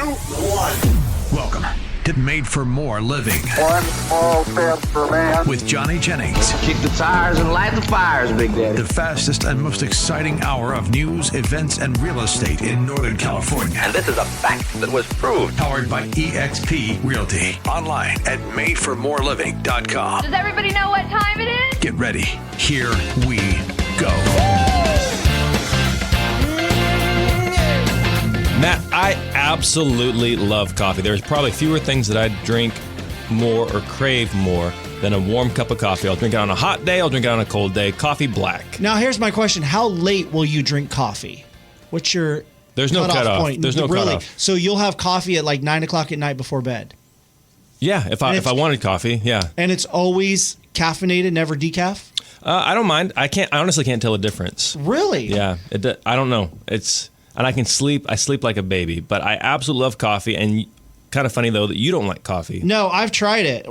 1. Welcome to Made for More Living. One small step for man. With Johnny Jennings. Kick the tires and light the fires, Big Daddy. The fastest and most exciting hour of news, events, and real estate in Northern California. And this is a fact that was proved. Powered by EXP Realty. Online at madeformoreliving.com. Does everybody know what time it is? Get ready. Here we go. Matt, I absolutely love coffee. There's probably fewer things that I drink more or crave more than a warm cup of coffee. I'll drink it on a hot day. I'll drink it on a cold day. Coffee black. Now, here's my question. How late will you drink coffee? What's your There's no cutoff. point? There's no cutoff. So you'll have coffee at like 9 o'clock at night before bed? Yeah, if I wanted coffee, yeah. And it's always caffeinated, never decaf? I don't mind. I honestly can't tell a difference. Really? Yeah. I don't know. And I can sleep. I sleep like a baby. But I absolutely love coffee. And kind of funny, though, that you don't like coffee. No, I've tried it.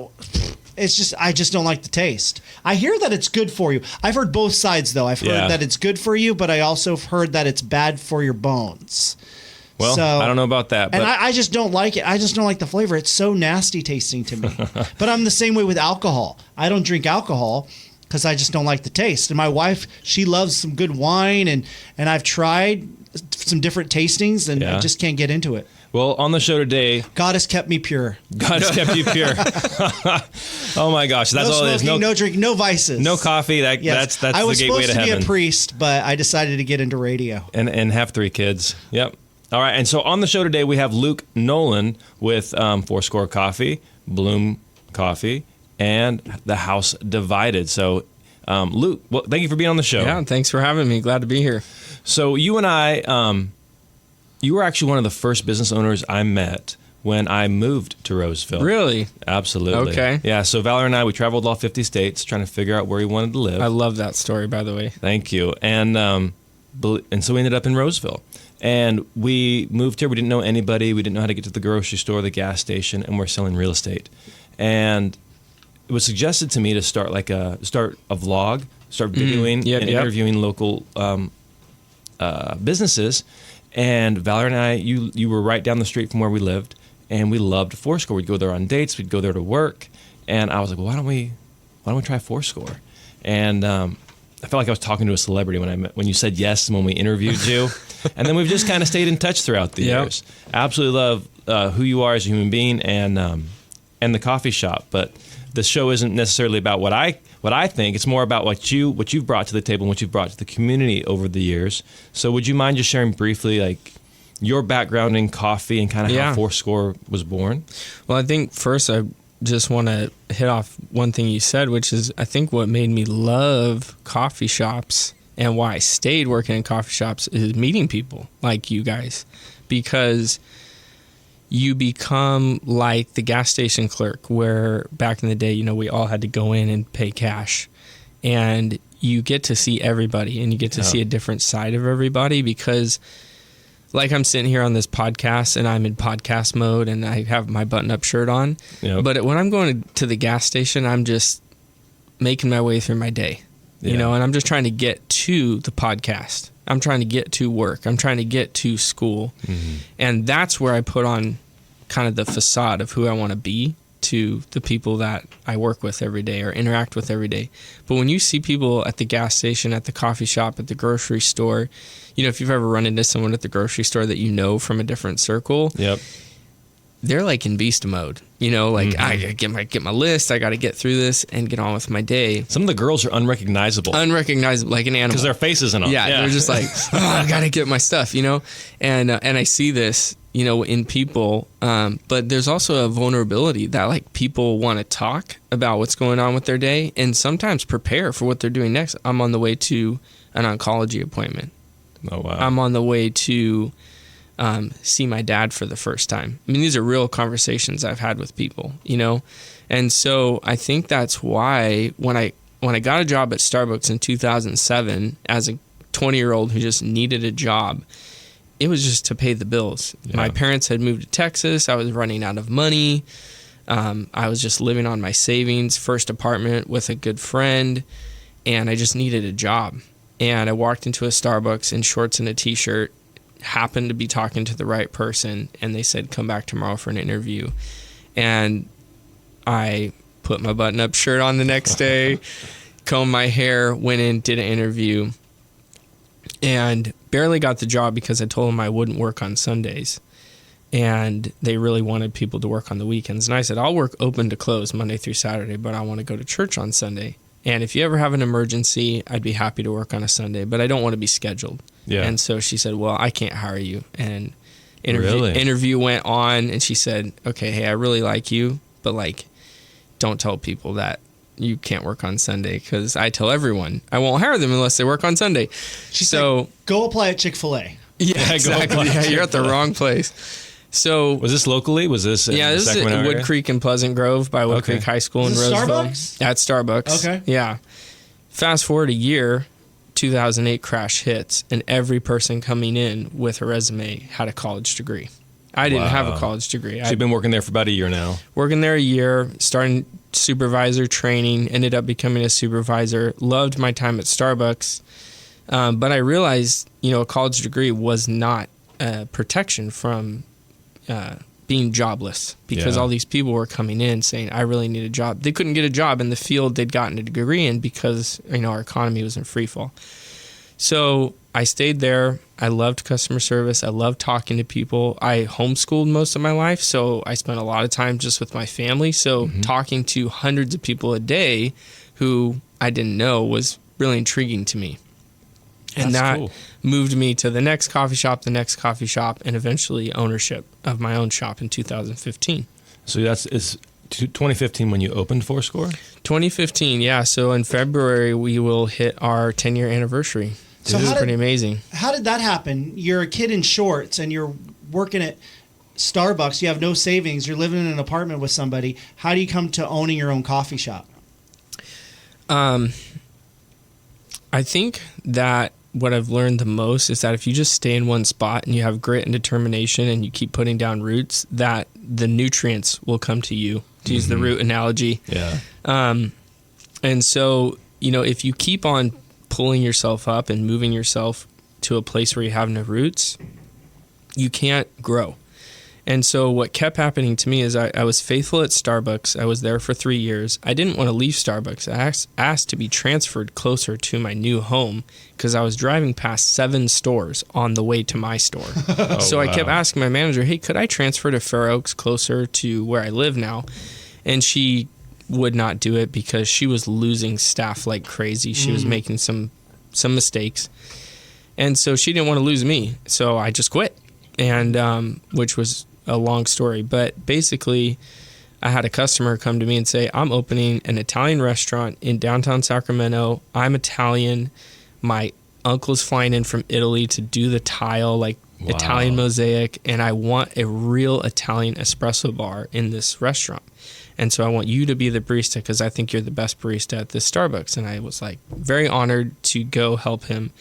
I just don't like the taste. I hear that it's good for you. I've heard both sides, though. I've heard that it's good for you, but I also heard that it's bad for your bones. Well, so, I don't know about that. But and I just don't like it. I just don't like the flavor. It's so nasty tasting to me. But I'm the same way with alcohol. I don't drink alcohol because I just don't like the taste. And my wife, she loves some good wine, and I've tried some different tastings, and I just can't get into it. Well, on the show today, God has kept me pure. God has kept you pure. Oh my gosh, that's all it is. No drinking, no vices, no coffee. That's the gateway to heaven. I was supposed to be a priest, but I decided to get into radio and have 3 kids. Yep. All right, and so on the show today we have Luke Noland with Fourscore Coffee, Bloom Coffee, and The House Divided. So, Luke, well, thank you for being on the show. Yeah, thanks for having me. Glad to be here. So you and I, you were actually one of the first business owners I met when I moved to Roseville. Really? Absolutely. Okay. Yeah, so Valerie and I, we traveled all 50 states trying to figure out where we wanted to live. I love that story, by the way. Thank you. And so we ended up in Roseville. And we moved here. We didn't know anybody. We didn't know how to get to the grocery store, the gas station, and we're selling real estate. And it was suggested to me to start a vlog, start videoing and interviewing local businesses. And Valerie and I, you were right down the street from where we lived, and we loved Fourscore. We'd go there on dates. We'd go there to work. And I was like, well, why don't we try Fourscore? And I felt like I was talking to a celebrity when you said yes and when we interviewed you. And then we've just kind of stayed in touch throughout the years. Absolutely love who you are as a human being and the coffee shop. But the show isn't necessarily about what I think. It's more about what you've brought to the table and what you've brought to the community over the years. So would you mind just sharing briefly like your background in coffee and kind of how Fourscore was born? Well, I think first I just want to hit off one thing you said, which is I think what made me love coffee shops and why I stayed working in coffee shops is meeting people like you guys, because you become like the gas station clerk where back in the day, we all had to go in and pay cash, and you get to see everybody and you get to see a different side of everybody, because like I'm sitting here on this podcast and I'm in podcast mode and I have my button-up shirt on. Yep. But when I'm going to the gas station, I'm just making my way through my day, and I'm just trying to get to the podcast. I'm trying to get to work. I'm trying to get to school. Mm-hmm. And that's where I put on kind of the facade of who I want to be to the people that I work with every day or interact with every day. But when you see people at the gas station, at the coffee shop, at the grocery store, if you've ever run into someone at the grocery store that from a different circle, they're like in beast mode. I get my list, I got to get through this and get on with my day. Some of the girls are unrecognizable, like an animal. Because their face isn't on. Yeah, they're just like, I got to get my stuff, And I see this, in people. But there's also a vulnerability that like people want to talk about what's going on with their day and sometimes prepare for what they're doing next. I'm on the way to an oncology appointment. Oh, wow. I'm on the way to see my dad for the first time. I mean, these are real conversations I've had with people, And so I think that's why when I got a job at Starbucks in 2007 as a 20-year-old who just needed a job, it was just to pay the bills. Yeah. My parents had moved to Texas. I was running out of money. I was just living on my savings, first apartment with a good friend, and I just needed a job. And I walked into a Starbucks in shorts and a T-shirt, happened to be talking to the right person, and they said, come back tomorrow for an interview. And I put my button-up shirt on the next day, combed my hair, went in, did an interview, and barely got the job because I told them I wouldn't work on Sundays. And they really wanted people to work on the weekends. And I said, I'll work open to close Monday through Saturday, but I want to go to church on Sunday. And if you ever have an emergency, I'd be happy to work on a Sunday, but I don't want to be scheduled. Yeah. And so she said, well, I can't hire you. And Really? interview went on, and she said, okay, hey, I really like you, but like, don't tell people that you can't work on Sunday, because I tell everyone I won't hire them unless they work on Sunday. So go apply at Chick-fil-A. yeah, exactly. Yeah, you're at the wrong place. So Was this locally? Was this in yeah, the this is Sacramento at Wood area? Creek and Pleasant Grove by Wood Okay. Creek High School in Is this Roseville. Starbucks? At Starbucks. Okay. Yeah. Fast forward a year, 2008 crash hits, and every person coming in with a resume had a college degree. I didn't have a Wow. college degree. So you've been working there for about a year now. Working there a year, starting supervisor training, ended up becoming a supervisor, loved my time at Starbucks. But I realized, a college degree was not protection from being jobless, because Yeah. all these people were coming in saying, I really need a job. They couldn't get a job in the field they'd gotten a degree in because, our economy was in free fall. So I stayed there. I loved customer service. I loved talking to people. I homeschooled most of my life, so I spent a lot of time just with my family. So talking to hundreds of people a day who I didn't know was really intriguing to me. And That's that cool. moved me to the next coffee shop, and eventually ownership of my own shop in 2015. So it's 2015 when you opened Fourscore? 2015, yeah. So in February, we will hit our 10-year anniversary. So This is how pretty did- amazing. How did that happen? You're a kid in shorts and you're working at Starbucks. You have no savings. You're living in an apartment with somebody. How do you come to owning your own coffee shop? I think that what I've learned the most is that if you just stay in one spot and you have grit and determination and you keep putting down roots, that the nutrients will come to you, to use the root analogy. Yeah. And so, if you keep on pulling yourself up and moving yourself to a place where you have no roots, you can't grow. And so what kept happening to me is I was faithful at Starbucks. I was there for 3 years. I didn't want to leave Starbucks. I asked to be transferred closer to my new home because I was driving past 7 stores on the way to my store. So I kept wow. asking my manager, hey, could I transfer to Fair Oaks closer to where I live now? And she would not do it because she was losing staff like crazy. She was making some mistakes. And so she didn't want to lose me. So I just quit, and which was a long story. But basically, I had a customer come to me and say, I'm opening an Italian restaurant in downtown Sacramento. I'm Italian. My uncle's flying in from Italy to do the tile, like Wow. Italian mosaic, and I want a real Italian espresso bar in this restaurant. And so I want you to be the barista because I think you're the best barista at this Starbucks. And I was like very honored to go help him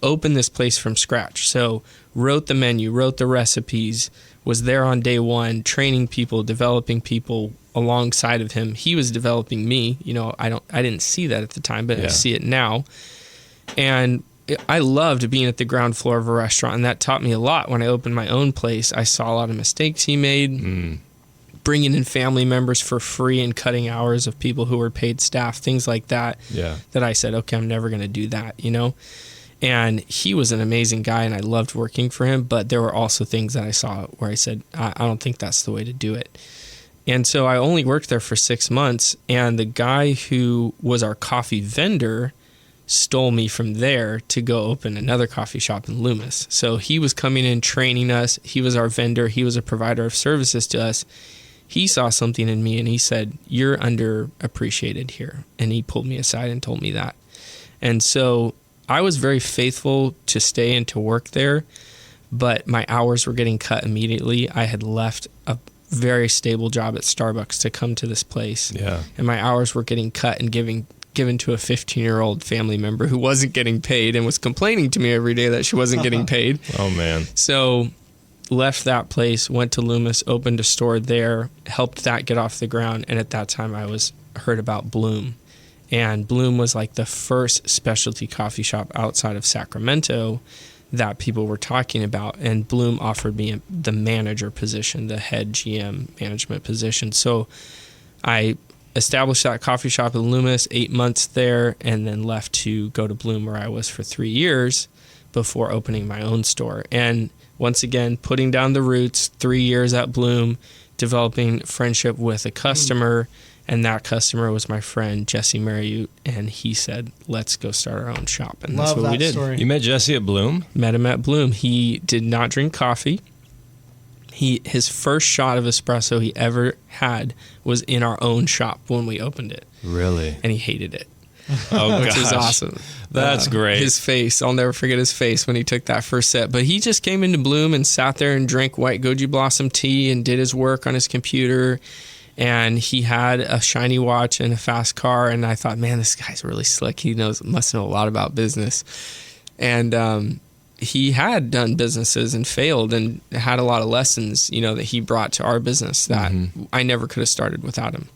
open this place from scratch. So wrote the menu, wrote the recipes, was there on day one, training people, developing people alongside of him. He was developing me. I didn't see that at the time, but I Yeah. see it now. And I loved being at the ground floor of a restaurant, and that taught me a lot. When I opened my own place, I saw a lot of mistakes he made, bringing in family members for free and cutting hours of people who were paid staff, things like that, Yeah. that I said, okay, I'm never going to do that, And he was an amazing guy, and I loved working for him, but there were also things that I saw where I said, I don't think that's the way to do it. And so I only worked there for 6 months, and the guy who was our coffee vendor stole me from there to go open another coffee shop in Loomis. So he was coming in, training us. He was our vendor. He was a provider of services to us. He saw something in me, and he said, you're underappreciated here. And he pulled me aside and told me that. And so I was very faithful to stay and to work there, but my hours were getting cut immediately. I had left a very stable job at Starbucks to come to this place. Yeah. And my hours were getting cut and given to a 15-year-old family member who wasn't getting paid and was complaining to me every day that she wasn't getting paid. Oh, man. So left that place, went to Loomis, opened a store there, helped that get off the ground. And at that time I heard about Bloom. And Bloom was like the first specialty coffee shop outside of Sacramento that people were talking about, and Bloom offered me the manager position, the head GM management position. So I established that coffee shop in Loomis, 8 months there, and then left to go to Bloom, where I was for 3 years before opening my own store. And once again, putting down the roots, 3 years at Bloom, developing friendship with a customer, and that customer was my friend Jesse Mariute, and he said, let's go start our own shop. And that's what we did. Story. You met Jesse at Bloom? Met him at Bloom. He did not drink coffee. His first shot of espresso he ever had was in our own shop when we opened it. Really? And he hated it. Oh, Which gosh. is awesome. That's great. His face, I'll never forget his face when he took that first sip. But he just came into Bloom and sat there and drank white goji blossom tea and did his work on his computer. And he had a shiny watch and a fast car. And I thought, man, this guy's really slick. He must know a lot about business. And he had done businesses and failed and had a lot of lessons, that he brought to our business that I never could have started without him.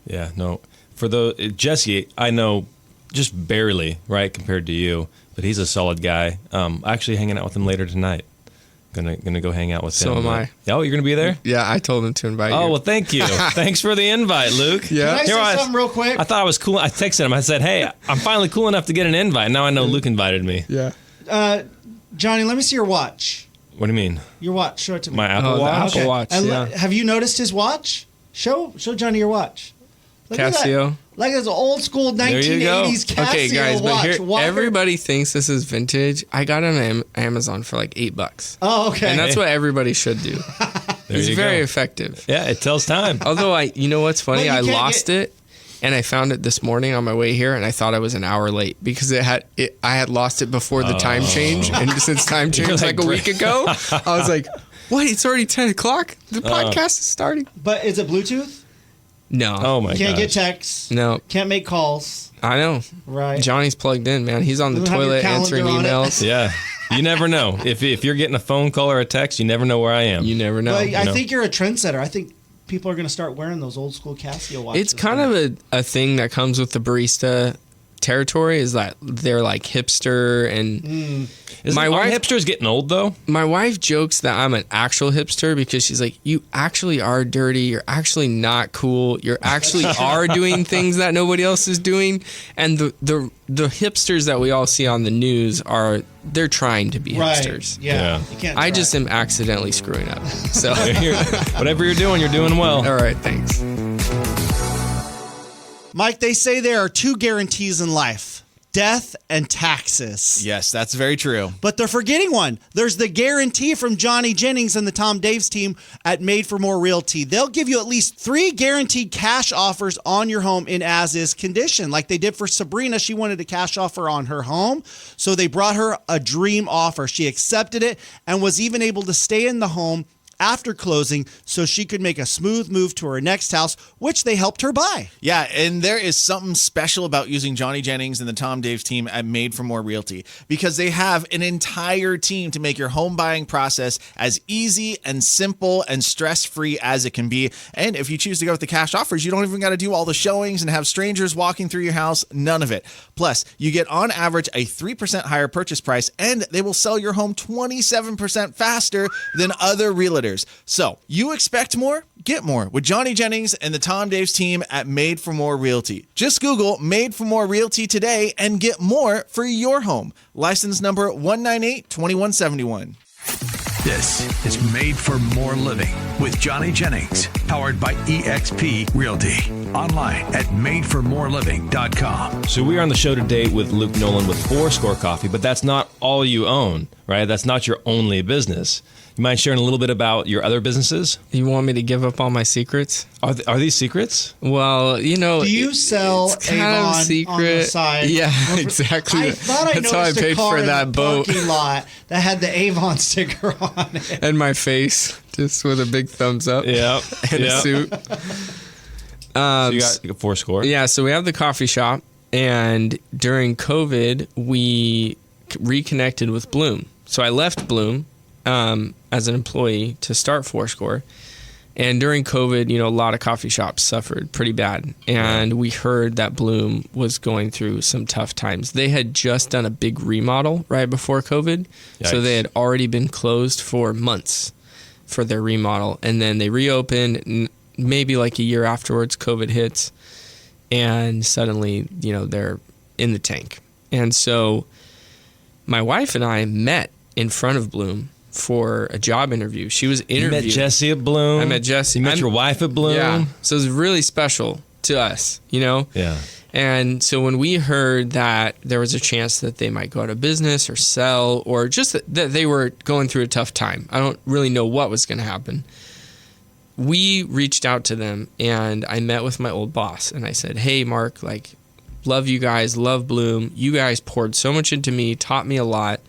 Yeah, no. For Jesse, I know just barely, right, compared to you, but he's a solid guy. Actually hanging out with him later tonight. Gonna go hang out with him. So am I. Oh, you're gonna be there? Yeah, I told him to invite you. Oh, well, thank you. Thanks for the invite, Luke. Yeah. Can I say something real quick? I thought I was cool. I texted him. I said, hey, I'm finally cool enough to get an invite. Now I know Luke invited me. Yeah. Johnny, let me see your watch. What do you mean? Your watch. Show it to me. My Apple the Watch? Apple Watch, And yeah. have you noticed his watch? Show Johnny your watch. Look at that. Casio. Like it's an old school 1980s Casio Okay, guys, watch. but here, Why- everybody thinks this is vintage. I got it on Amazon for like $8. Oh, okay. And that's what everybody should do. There It's you very go. effective. Yeah, it tells time. Although you know what's funny? Well, you I can't lost it, and I found it this morning on my way here, and I thought I was an hour late because I had lost it before the time change, and since time change You're like a week ago, I was like, "What? It's already 10 o'clock. The podcast is starting." But is it Bluetooth? No. Oh, my Can't gosh. get texts. No. Can't make calls. I know. Right. Johnny's plugged in, man. He's on the Doesn't have your toilet calendar answering on it. emails. Yeah. You never know. If you're getting a phone call or a text, you never know where I am. You never know. But I know. think you're a trendsetter. I think people are going to start wearing those old school Casio watches. It's kind of a thing that comes with the barista territory, is that they're like hipster, and My wife hipsters getting old though. my wife jokes that I'm an actual hipster because she's like, you actually are dirty, you're actually not cool, you're actually are doing things that nobody else is doing. And the hipsters that we all see on the news they're trying to be right. hipsters. Yeah. Yeah. You can't I try. just am accidentally screwing up. So Whatever you're doing well. all right, thanks. Mike, they say there are two guarantees in life: death and taxes. Yes, that's very true. But they're forgetting one. There's the guarantee from Johnny Jennings and the Tom Daves team at Made for More Realty. They'll give you at least 3 guaranteed cash offers on your home in as-is condition. Like they did for Sabrina. She wanted a cash offer on her home, so they brought her a dream offer. She accepted it and was even able to stay in the home after closing so she could make a smooth move to her next house, which they helped her buy. Yeah, and there is something special about using Johnny Jennings and the Tom Daves team at Made for More Realty because they have an entire team to make your home buying process as easy and simple and stress-free as it can be. And if you choose to go with the cash offers, you don't even got to do all the showings and have strangers walking through your house, none of it. Plus, you get on average a 3% higher purchase price, and they will sell your home 27% faster than other realtors. So, you expect more? Get more with Johnny Jennings and the Tom Daves team at Made for More Realty. Just Google Made for More Realty today and get more for your home. License number 198-2171. This is Made for More Living with Johnny Jennings, powered by eXp Realty. Online at madeformoreliving.com. So we are on the show today with Luke Noland with Fourscore Coffee, but that's not all you own, right? That's not your only business. You mind sharing a little bit about your other businesses? You want me to give up all my secrets? Are these secrets? Well, Do you sell it's kind Avon of secret. on the side? Yeah, exactly. I thought I That's how I noticed a paid car for in that the boat parking lot that had the Avon sticker on it. and my face, just with a big thumbs up. Yeah. And a suit. So you got Fourscore. Yeah, so we have the coffee shop, and during COVID, we reconnected with Bloom. So I left Bloom as an employee to start Fourscore, And during COVID, a lot of coffee shops suffered pretty bad. And we heard that Bloom was going through some tough times. They had just done a big remodel right before COVID. Yikes. So they had already been closed for months for their remodel. And then they reopened, maybe like a year afterwards, COVID hits. And suddenly, they're in the tank. And so my wife and I met in front of Bloom for a job interview. She was interviewed. You met Jesse at Bloom. I met Jesse. You met your wife at Bloom. Yeah. So it was really special to us, Yeah. And so when we heard that there was a chance that they might go out of business or sell, or just that they were going through a tough time, I don't really know what was going to happen. We reached out to them, and I met with my old boss, and I said, hey, Mark, love you guys, love Bloom. You guys poured so much into me, taught me a lot.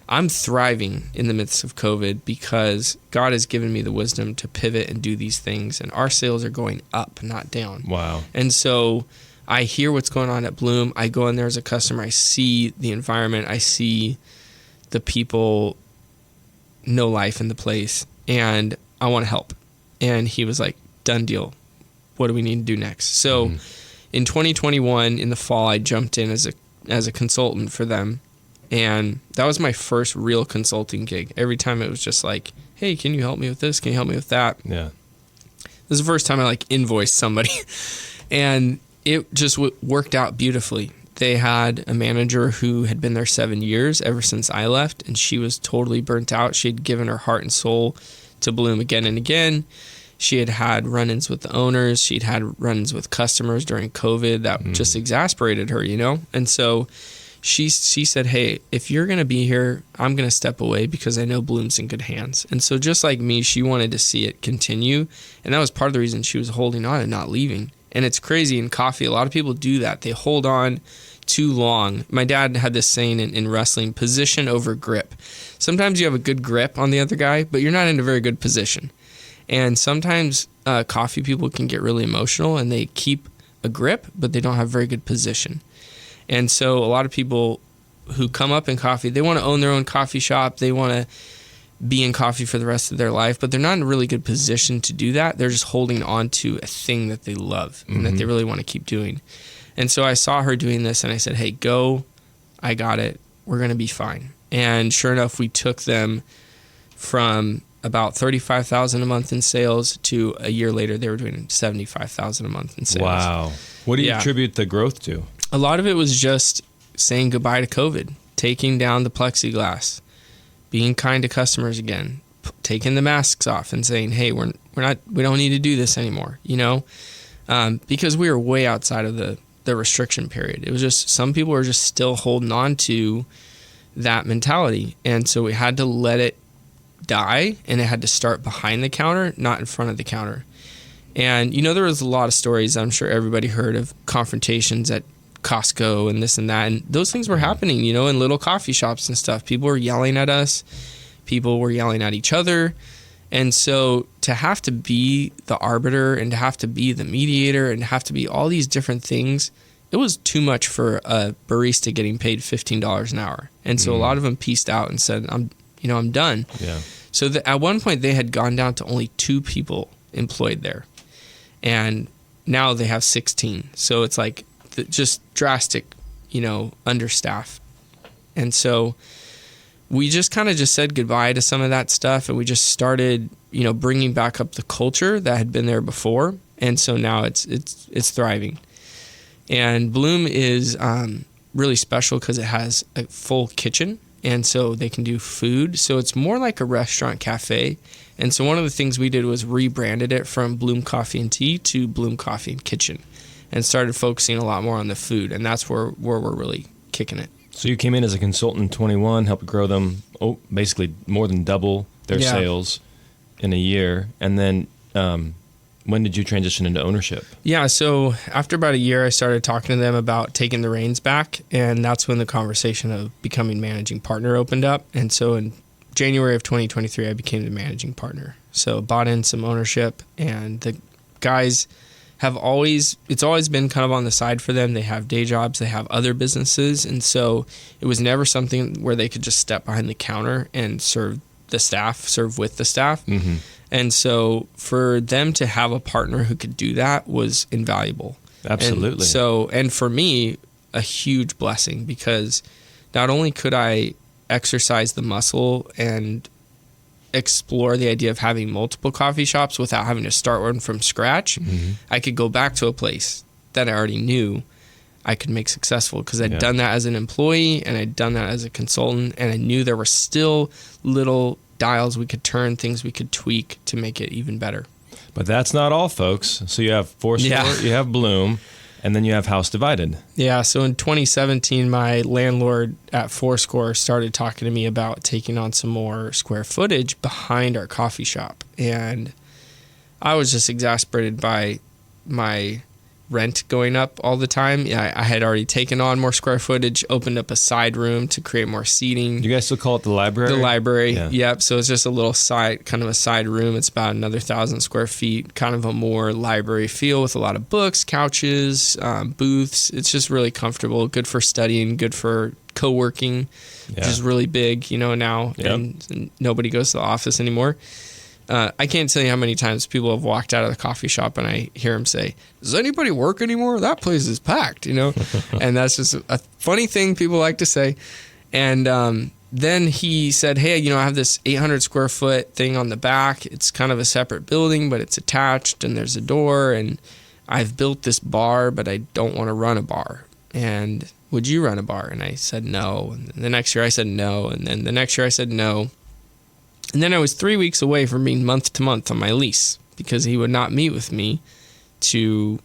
I'm thriving in the midst of COVID because God has given me the wisdom to pivot and do these things, and our sales are going up, not down. Wow. And so I hear what's going on at Bloom. I go in there as a customer. I see the environment. I see the people, no life in the place, and I want to help. And he was like, done deal. What do we need to do next? So in 2021, in the fall, I jumped in as a consultant for them. And that was my first real consulting gig. Every time it was just like, hey, can you help me with this? Can you help me with that? Yeah. This is the first time I invoiced somebody. And it just worked out beautifully. They had a manager who had been there 7 years ever since I left, and she was totally burnt out. She had given her heart and soul to Bloom again and again. She had had run-ins with the owners. She'd had run-ins with customers during COVID that just exasperated her, And so she said, hey, if you're going to be here, I'm going to step away because I know Bloom's in good hands. And so just like me, she wanted to see it continue. And that was part of the reason she was holding on and not leaving. And it's crazy in coffee. A lot of people do that. They hold on too long. My dad had this saying in wrestling, position over grip. Sometimes you have a good grip on the other guy, but you're not in a very good position. And sometimes coffee people can get really emotional and they keep a grip, but they don't have very good position. And so a lot of people who come up in coffee, they want to own their own coffee shop. They want to be in coffee for the rest of their life, but they're not in a really good position to do that. They're just holding on to a thing that they love and that they really want to keep doing. And so I saw her doing this and I said, hey, go. I got it. We're going to be fine. And sure enough, we took them from about $35,000 a month in sales to a year later, they were doing $75,000 a month in sales. Wow. What do you attribute the growth to? A lot of it was just saying goodbye to COVID, taking down the plexiglass, being kind to customers again, taking the masks off and saying, hey, we don't need to do this anymore, because we were way outside of the restriction period. It was just, some people were just still holding on to that mentality. And so we had to let it die, and it had to start behind the counter, not in front of the counter. And, there was a lot of stories I'm sure everybody heard of confrontations at Costco and this and that. And those things were happening, in little coffee shops and stuff. People were yelling at us. People were yelling at each other. And so to have to be the arbiter and to have to be the mediator and to have to be all these different things, it was too much for a barista getting paid $15 an hour. And so a lot of them pieced out and said, I'm done. Yeah. So at one point they had gone down to only 2 people employed there. And now they have 16. So it's like just drastic, understaffed. And so we just kind of just said goodbye to some of that stuff, and we just started, bringing back up the culture that had been there before. And so now it's thriving. And Bloom is really special because it has a full kitchen, and so they can do food. So it's more like a restaurant cafe. And so one of the things we did was rebranded it from Bloom Coffee and Tea to Bloom Coffee and Kitchen, and started focusing a lot more on the food. And that's where we're really kicking it. So you came in as a consultant in 21, helped grow them, basically more than double their sales in a year. And then when did you transition into ownership? Yeah, so after about a year, I started talking to them about taking the reins back. And that's when the conversation of becoming managing partner opened up. And so in January of 2023, I became the managing partner. So bought in some ownership, and the guys it's always been kind of on the side for them. They have day jobs, they have other businesses. And so it was never something where they could just step behind the counter and serve the staff, serve with the staff. And so for them to have a partner who could do that was invaluable. Absolutely. And for me, a huge blessing, because not only could I exercise the muscle and explore the idea of having multiple coffee shops without having to start one from scratch, I could go back to a place that I already knew I could make successful, because I'd done that as an employee and I'd done that as a consultant, and I knew there were still little dials we could turn, things we could tweak to make it even better. But that's not all, folks. So you have Foursquare, you have Bloom, and then you have House Divided. Yeah, so in 2017, my landlord at Foursquare started talking to me about taking on some more square footage behind our coffee shop. And I was just exasperated by my rent going up all the time. Yeah, I had already taken on more square footage, opened up a side room to create more seating. You guys still call it the library? The library, Yeah. Yep. So it's just a little kind of a side room. It's about another 1,000 square feet, kind of a more library feel with a lot of books, couches, booths. It's just really comfortable, good for studying, good for co-working, which is really big, now, and nobody goes to the office anymore. I can't tell you how many times people have walked out of the coffee shop and I hear them say, "Does anybody work anymore? That place is packed," And that's just a funny thing people like to say. And then he said, "Hey, I have this 800 square foot thing on the back. It's kind of a separate building, but it's attached and there's a door. And I've built this bar, but I don't want to run a bar. And would you run a bar?" And I said no. And the next year I said no. And then the next year I said no. And then I was 3 weeks away from being month to month on my lease, because he would not meet with me to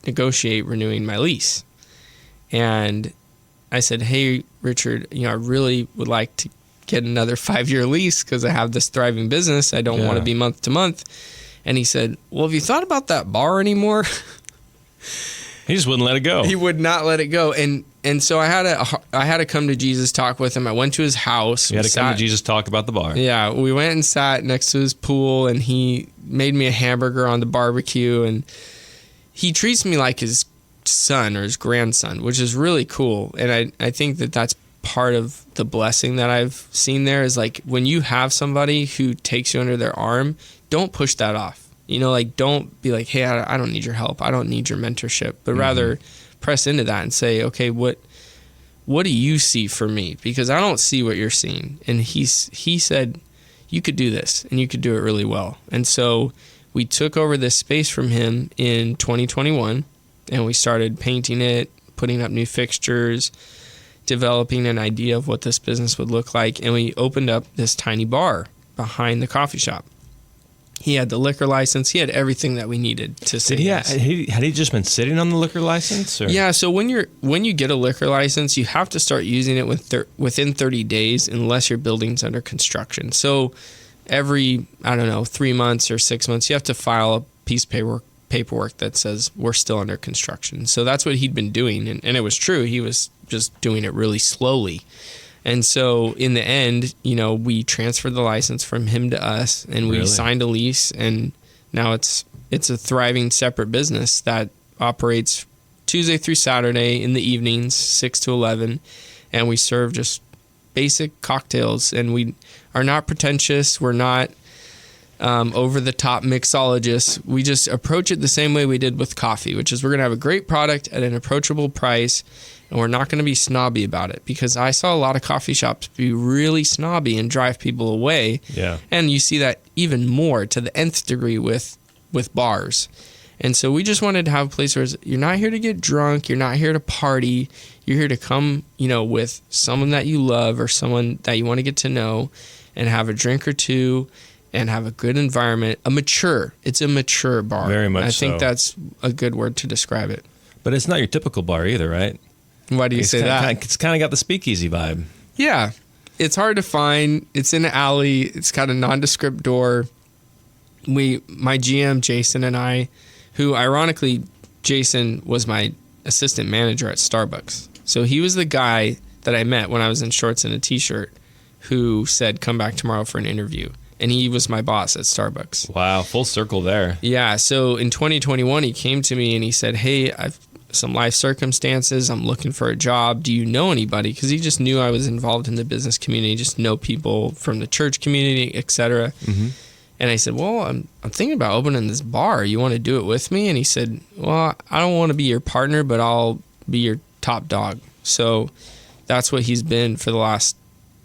negotiate renewing my lease. And I said, "Hey, Richard, I really would like to get another 5-year lease because I have this thriving business. I don't want to be month to month." And he said, "Well, have you thought about that bar anymore?" He just wouldn't let it go. He would not let it go. And so I had a come to Jesus talk with him. I went to his house. You had to come to Jesus talk about the bar. Yeah, we went and sat next to his pool, and he made me a hamburger on the barbecue, and he treats me like his son or his grandson, which is really cool. And I think that that's part of the blessing that I've seen there, is like when you have somebody who takes you under their arm, don't push that off. Don't be like, "Hey, I don't need your help. I don't need your mentorship," but rather press into that and say, "Okay, what do you see for me? Because I don't see what you're seeing." And he said, "You could do this, and you could do it really well." And so we took over this space from him in 2021, and we started painting it, putting up new fixtures, developing an idea of what this business would look like, and we opened up this tiny bar behind the coffee shop. He had the liquor license. He had everything that we needed to say yes. Had he just been sitting on the liquor license? Or? Yeah, so when you get a liquor license, you have to start using it within 30 days unless your building's under construction. So every, 3 months or 6 months, you have to file a piece of paperwork that says we're still under construction. So that's what he'd been doing, and it was true. He was just doing it really slowly. And so in the end, we transferred the license from him to us, and we signed a lease, and now it's a thriving separate business that operates Tuesday through Saturday in the evenings, 6 to 11, and we serve just basic cocktails, and we are not pretentious. We're not over-the-top mixologists. We just approach it the same way we did with coffee, which is we're going to have a great product at an approachable price, and we're not going to be snobby about it, because I saw a lot of coffee shops be really snobby and drive people away. Yeah. And you see that even more to the nth degree with bars. And so we just wanted to have a place where you're not here to get drunk, you're not here to party, you're here to come, with someone that you love or someone that you want to get to know and have a drink or two and have a good environment. It's a mature bar. Very much I think that's a good word to describe it. But it's not your typical bar either, right? Why do you say that? It's kind of got the speakeasy vibe. Yeah. It's hard to find. It's in an alley. It's got a nondescript door. My GM, Jason, and I, who ironically, Jason was my assistant manager at Starbucks. So he was the guy that I met when I was in shorts and a t-shirt who said, "Come back tomorrow for an interview." And he was my boss at Starbucks. Wow, full circle there. Yeah. So in 2021, he came to me and he said, "Hey, I've some life circumstances. I'm looking for a job. Do you know anybody? Because he just knew I was involved in the business community, just know people from the church community, etc. Mm-hmm. And I said, well, I'm thinking about opening this bar. You want to do it with me? And he said, well, I don't want to be your partner, but I'll be your top dog. So that's what he's been for the last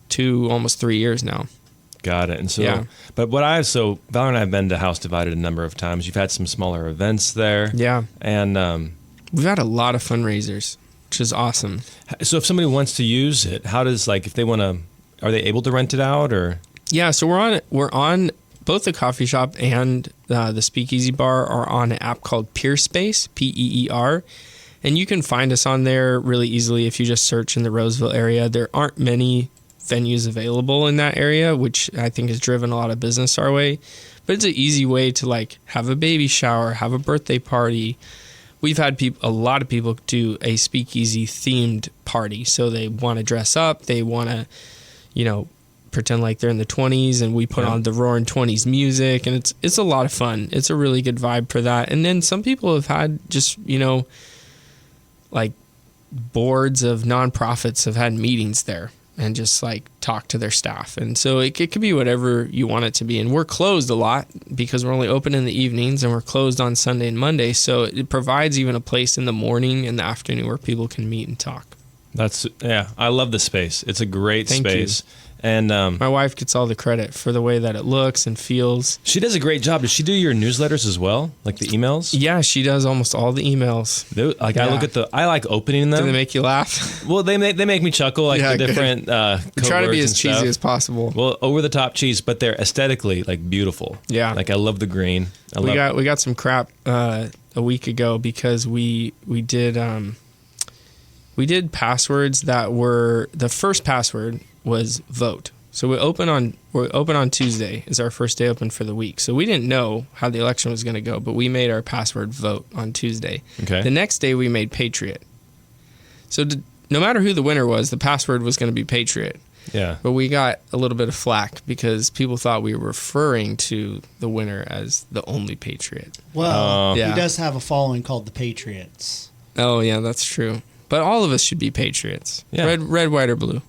2, almost 3 years now. Got it. And so, Yeah. but Valerie and I have been to House Divided a number of times. You've had some smaller events there. Yeah. And We've had a lot of fundraisers, which is awesome. so if somebody wants to use it, how does, like, if they want to, are they able to rent it out or? Yeah, so we're on both the coffee shop and the speakeasy bar are on an app called Peerspace, Peer. And you can find us on there really easily if you just search in the Roseville area. There aren't many venues available in that area, which I think has driven a lot of business our way. But it's an easy way to, like, have a baby shower, have a birthday party. We've had a lot of people do a speakeasy themed party. So they want to dress up, they want to, pretend like they're in the 20s, and we put on the Roaring 20s music, and it's a lot of fun. It's a really good vibe for that. And then some people have had just, like boards of nonprofits have had meetings there and just like talk to their staff. And so it could be whatever you want it to be. And we're closed a lot because we're only open in the evenings, and we're closed on Sunday and Monday. So it provides even a place in the morning and the afternoon where people can meet and talk. I love the space. It's a great Thank space. And my wife gets all the credit for the way that it looks and feels. She does a great job. Does she do your newsletters as well? Like the emails? Yeah, she does almost all the emails. I like opening them. Do they make you laugh? Well, they make me chuckle, like the different we try to be as cheesy stuff. as possible. Well, over the top cheese, but they're aesthetically like beautiful. Yeah. Like I love the green. We got some crap a week ago because we did passwords that were, the first password was vote. So we're open on Tuesday is our first day open for the week. So we didn't know how the election was going to go, but we made our password vote on Tuesday. Okay. The next day we made Patriot. So no matter who the winner was, the password was going to be Patriot. Yeah. But we got a little bit of flack because people thought we were referring to the winner as the only Patriot. Well, Yeah. he does have a following called the Patriots. Oh yeah, that's true. But all of us should be Patriots. Yeah. Red, white, or blue.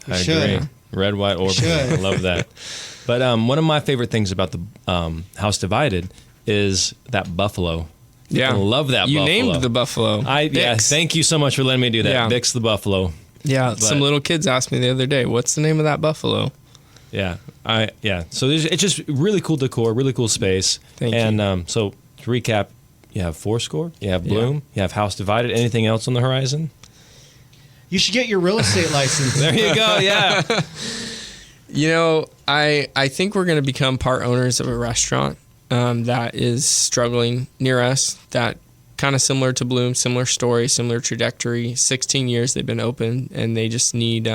I should. agree. Red, white, or blue. I love that. But one of my favorite things about the House Divided is that buffalo. Yeah. I love that you buffalo. You named the buffalo. Yeah, thank you so much for letting me do that. Yeah. Bix the buffalo. Yeah, But- some little kids asked me the other day, what's the name of that buffalo? Yeah. So it's just really cool decor, really cool space. Thank you. And so to recap, you have Fourscore, you have Bloom, you have House Divided. Anything else on the horizon? You should get your real estate license. There you go. Yeah. I think we're going to become part owners of a restaurant that is struggling near us, that kind of similar to Bloom, similar story, similar trajectory. 16 years they've been open, and they just need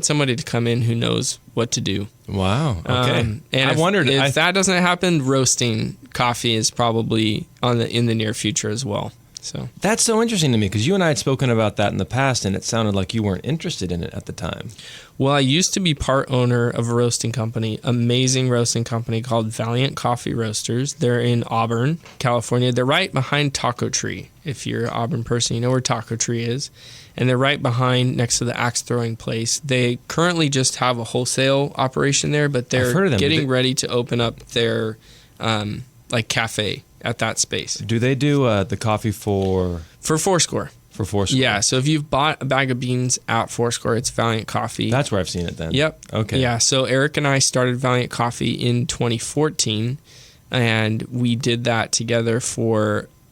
somebody to come in who knows what to do. Wow. Okay. And I wondered if that doesn't happen, roasting coffee is probably in the near future as well. So that's so interesting to me because you and I had spoken about that in the past, and it sounded like you weren't interested in it at the time. Well, I used to be part owner of a roasting company, amazing roasting company called Valiant Coffee Roasters. They're in Auburn, California. They're right behind Taco Tree. If you're an Auburn person, you know where Taco Tree is. And they're right behind, next to the axe throwing place. They currently just have a wholesale operation there, but they're getting ready to open up their cafe at that space. Do they do the coffee for Fourscore? For Fourscore. Yeah, so if you've bought a bag of beans at Fourscore, it's Valiant Coffee. That's where I've seen it then. Yep. Okay. Yeah, so Eric and I started Valiant Coffee in 2014, and we did that together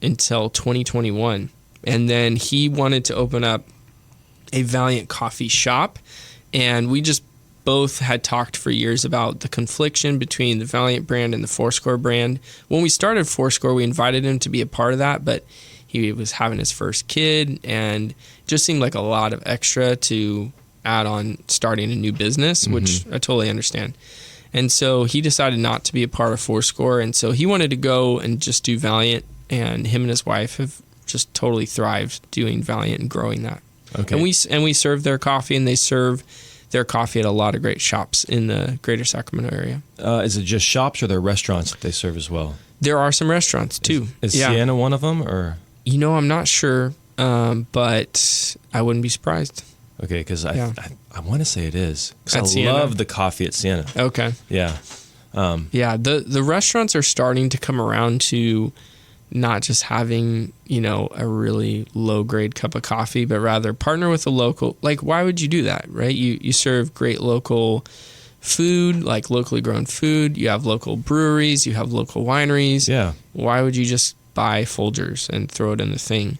until 2021. And then he wanted to open up a Valiant Coffee shop, and we just both had talked for years about the confliction between the Valiant brand and the Fourscore brand. When we started Fourscore, we invited him to be a part of that, but he was having his first kid, and it just seemed like a lot of extra to add on starting a new business, which I totally understand. And so he decided not to be a part of Fourscore, and so he wanted to go and just do Valiant, and him and his wife have just totally thrived doing Valiant and growing that. Okay. And we serve their coffee, and they serve their coffee at a lot of great shops in the greater Sacramento area. Is it just shops, or are there restaurants that they serve as well? There are some restaurants too. Is Sienna one of them, or? I'm not sure, but I wouldn't be surprised. Okay, because Yeah. I want to say it is. At Because I Sienna? love the coffee at Sienna. Okay. Yeah. Yeah, the restaurants are starting to come around to not just having, a really low grade cup of coffee, but rather partner with a local. Like, why would you do that, right? You serve great local food, like locally grown food. You have local breweries, you have local wineries. Yeah. Why would you just buy Folgers and throw it in the thing?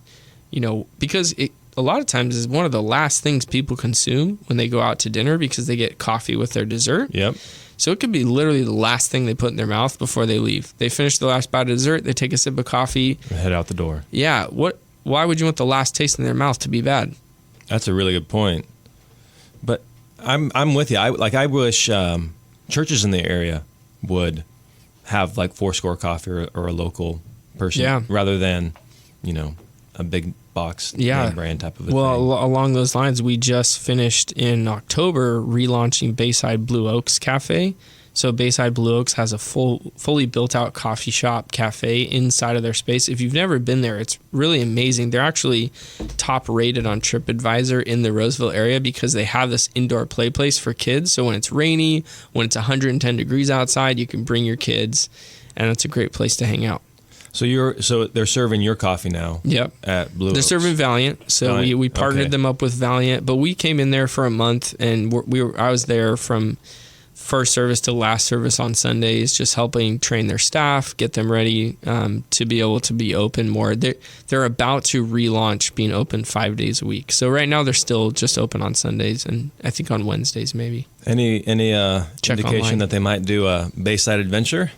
Because a lot of times is one of the last things people consume when they go out to dinner because they get coffee with their dessert. Yep. So it could be literally the last thing they put in their mouth before they leave. They finish the last bite of dessert, they take a sip of coffee. Head out the door. Yeah. Why would you want the last taste in their mouth to be bad? That's a really good point. But I'm with you. I wish churches in the area would have like Fourscore coffee or a local person, Yeah. rather than a big box name brand type of a Well, thing. along those lines, we just finished in October relaunching Bayside Blue Oaks Cafe. So Bayside Blue Oaks has a fully built out coffee shop cafe inside of their space. If you've never been there, it's really amazing. They're actually top rated on TripAdvisor in the Roseville area because they have this indoor play place for kids. So when it's rainy, when it's 110 degrees outside, you can bring your kids, and it's a great place to hang out. So they're serving your coffee now. Yep. At Blue They're Oaks. serving Valiant, so Valiant, we partnered okay. them up with Valiant. But we came in there for a month, and I was there from first service to last service on Sundays, just helping train their staff, get them ready to be able to be open more. They're about to relaunch being open 5 days a week. So right now they're still just open on Sundays, and I think on Wednesdays maybe. Any Check indication online. that they might do a Bayside Adventure?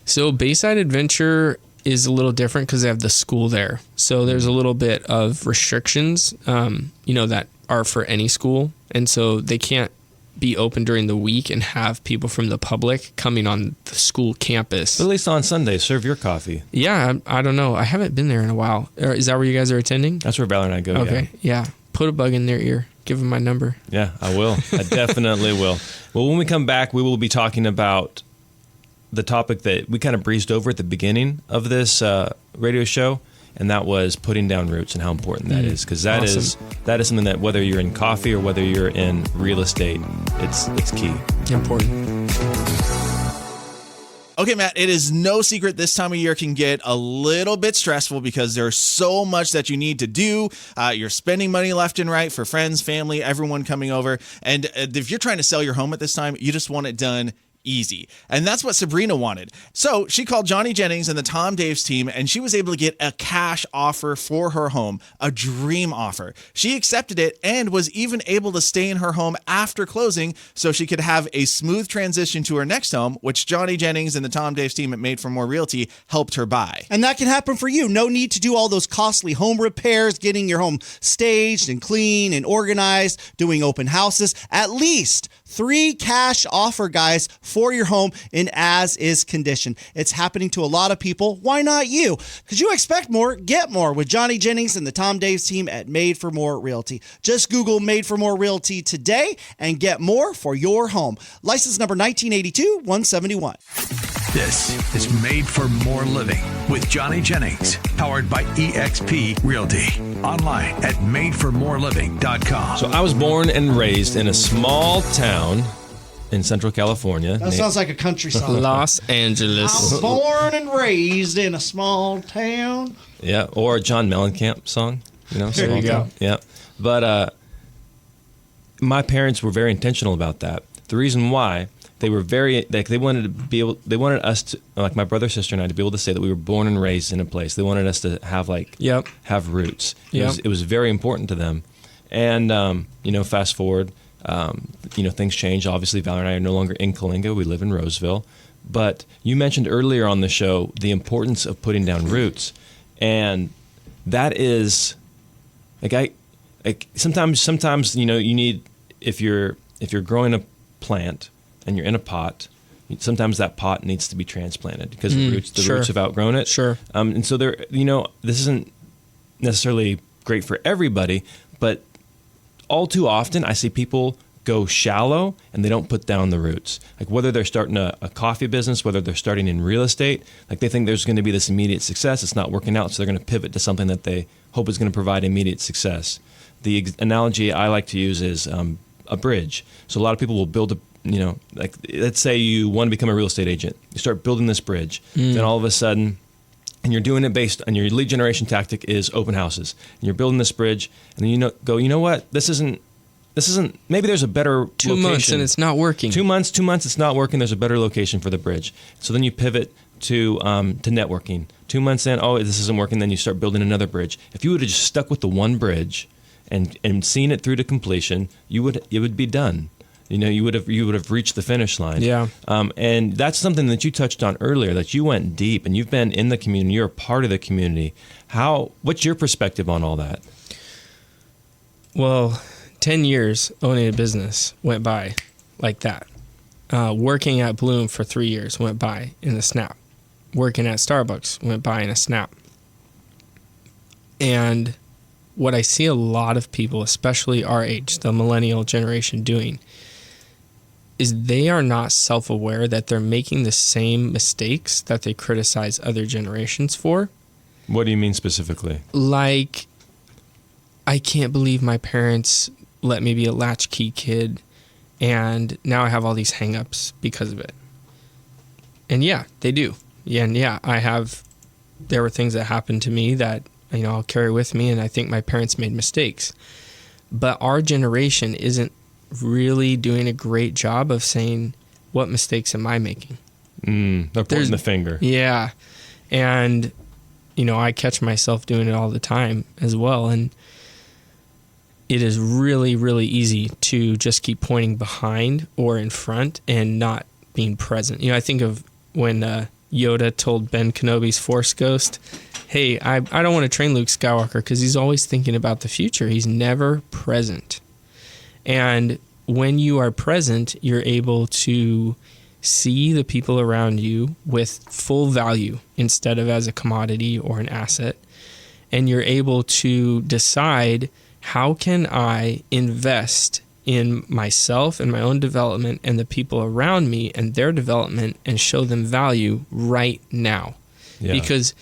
So Bayside Adventure is a little different because they have the school there. So there's a little bit of restrictions, that are for any school. And so they can't be open during the week and have people from the public coming on the school campus. But at least on Sunday, serve your coffee. Yeah, I don't know. I haven't been there in a while. Is that where you guys are attending? That's where Valerie and I go. Okay, yeah. Put a bug in their ear. Give them my number. Yeah, I will. I definitely will. Well, when we come back, we will be talking about the topic that we kind of breezed over at the beginning of this radio show, and that was putting down roots and how important that is. Because that is something that whether you're in coffee or whether you're in real estate, it's key. Important. Okay, Matt, it is no secret this time of year can get a little bit stressful because there's so much that you need to do. You're spending money left and right for friends, family, everyone coming over. And if you're trying to sell your home at this time, you just want it done easy. And that's what Sabrina wanted. So she called Johnny Jennings and the Tom Daves team, and she was able to get a cash offer for her home, a dream offer. She accepted it and was even able to stay in her home after closing so she could have a smooth transition to her next home, which Johnny Jennings and the Tom Daves team at Made for More Realty helped her buy. And that can happen for you. No need to do all those costly home repairs, getting your home staged and clean and organized, doing open houses. At least 3 cash offer guys for your home in as-is condition. It's happening to a lot of people. Why not you? Because you expect more, get more with Johnny Jennings and the Tom Daves team at Made for More Realty. Just Google Made for More Realty today and get more for your home. License number 1982-171. This is Made for More Living with Johnny Jennings, powered by eXp Realty. Online at madeformoreliving.com. So I was born and raised in a small town in Central California. That sounds like a country song. Los I Angeles. was born and raised in a small town. Yeah, or a John Mellencamp song. There small you go. town. Yeah, but my parents were very intentional about that. The reason why they were they wanted us to, like my brother, sister, and I, to be able to say that we were born and raised in a place. They wanted us to have have roots. It was very important to them. And fast forward, things change. Obviously, Valerie and I are no longer in Coalinga. We live in Roseville. But you mentioned earlier on the show the importance of putting down roots, and that is sometimes you need, if you're growing a plant and you're in a pot, sometimes that pot needs to be transplanted because the roots have outgrown it. Sure. And so this isn't necessarily great for everybody, but all too often I see people go shallow and they don't put down the roots. Like whether they're starting a coffee business, whether they're starting in real estate, like they think there's going to be this immediate success. It's not working out, so they're going to pivot to something that they hope is going to provide immediate success. The analogy I like to use is a bridge. So a lot of people will build like let's say you want to become a real estate agent. You start building this bridge. Then all of a sudden, and you're doing it based on your lead generation tactic is open houses. And you're building this bridge, and then you know what? This isn't, maybe there's a better 2 location. months and it's not working. 2 months, it's not working. There's a better location for the bridge. So then you pivot to networking. 2 months in, this isn't working. Then you start building another bridge. If you would have just stuck with the one bridge and seen it through to completion, it would be done. You would have reached the finish line. Yeah. And that's something that you touched on earlier, that you went deep and you've been in the community. You're a part of the community. What's your perspective on all that? Well, 10 years owning a business went by like that. Working at Bloom for 3 years went by in a snap. Working at Starbucks went by in a snap. And what I see a lot of people, especially our age, the millennial generation, doing is they are not self-aware that they're making the same mistakes that they criticize other generations for. What do you mean specifically? Like, I can't believe my parents let me be a latchkey kid, and now I have all these hang-ups because of it. And yeah, they do. And yeah, there were things that happened to me that, I'll carry with me, and I think my parents made mistakes. But our generation isn't really doing a great job of saying, what mistakes am I making? They're pointing the finger. Yeah. And, I catch myself doing it all the time as well. And it is really, really easy to just keep pointing behind or in front and not being present. I think of when Yoda told Ben Kenobi's Force Ghost, hey, I don't want to train Luke Skywalker because he's always thinking about the future. He's never present. And when you are present, you're able to see the people around you with full value instead of as a commodity or an asset. And you're able to decide, how can I invest in myself and my own development and the people around me and their development and show them value right now? Yeah. Because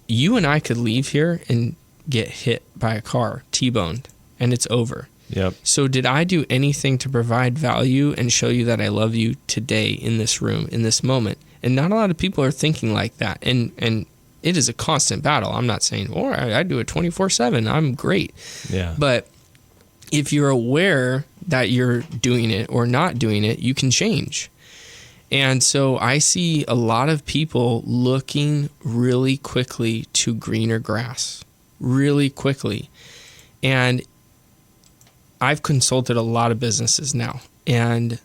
you and I could leave here and get hit by a car, T-boned, and it's over. Yep. So did I do anything to provide value and show you that I love you today in this room, in this moment? And not a lot of people are thinking like that. And it is a constant battle. I'm not saying, I do it 24/7. I'm great. Yeah. But if you're aware that you're doing it or not doing it, you can change. And so I see a lot of people looking really quickly to greener grass, really quickly. And I've consulted a lot of businesses now, and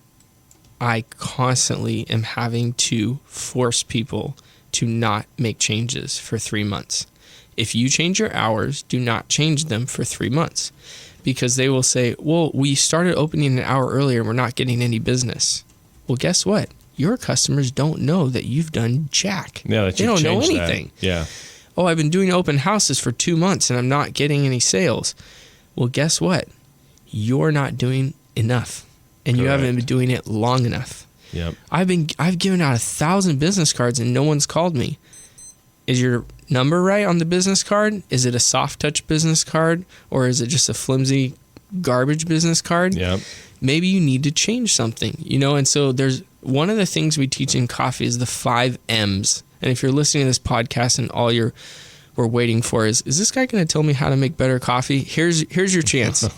I constantly am having to force people to not make changes for 3 months. If you change your hours, do not change them for 3 months, because they will say, well, we started opening an hour earlier and we're not getting any business. Well, guess what? Your customers don't know that you've done jack. Yeah, they don't know anything. That. Yeah. Oh, I've been doing open houses for 2 months and I'm not getting any sales. Well, guess what? You're not doing enough, and Correct. You haven't been doing it long enough. Yep. I've given out 1,000 business cards and no one's called me. Is your number right on the business card? Is it a soft touch business card, or is it just a flimsy garbage business card? Yep. Maybe you need to change something, And so there's one of the things we teach in coffee is the 5 M's. And if you're listening to this podcast and all we're waiting for is this guy going to tell me how to make better coffee? Here's your chance.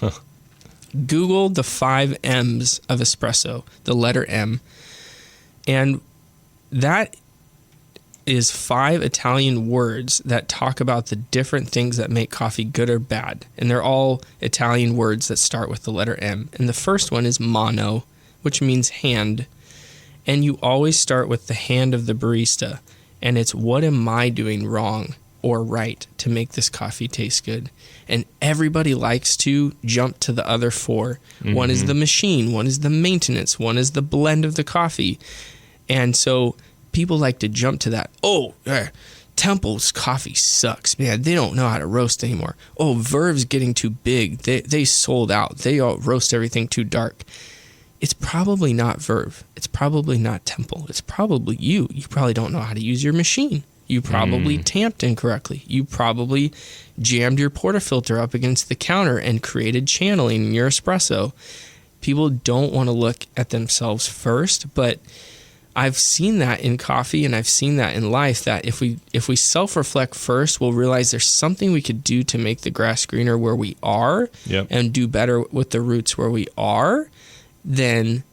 Google the 5 M's of espresso, the letter M. And that is 5 Italian words that talk about the different things that make coffee good or bad. And they're all Italian words that start with the letter M. And the first one is mano, which means hand. And you always start with the hand of the barista. And it's, what am I doing wrong or right to make this coffee taste good? And everybody likes to jump to the other 4. Mm-hmm. One is the machine, one is the maintenance, one is the blend of the coffee. And so people like to jump to that. Temple's coffee sucks, man. They don't know how to roast anymore. Oh, Verve's getting too big. They sold out. They all roast everything too dark. It's probably not Verve. It's probably not Temple. It's probably you. You probably don't know how to use your machine. You probably tamped incorrectly. You probably jammed your portafilter up against the counter and created channeling in your espresso. People don't want to look at themselves first, but I've seen that in coffee and I've seen that in life, that if we self-reflect first, we'll realize there's something we could do to make the grass greener where we are and do better with the roots where we are than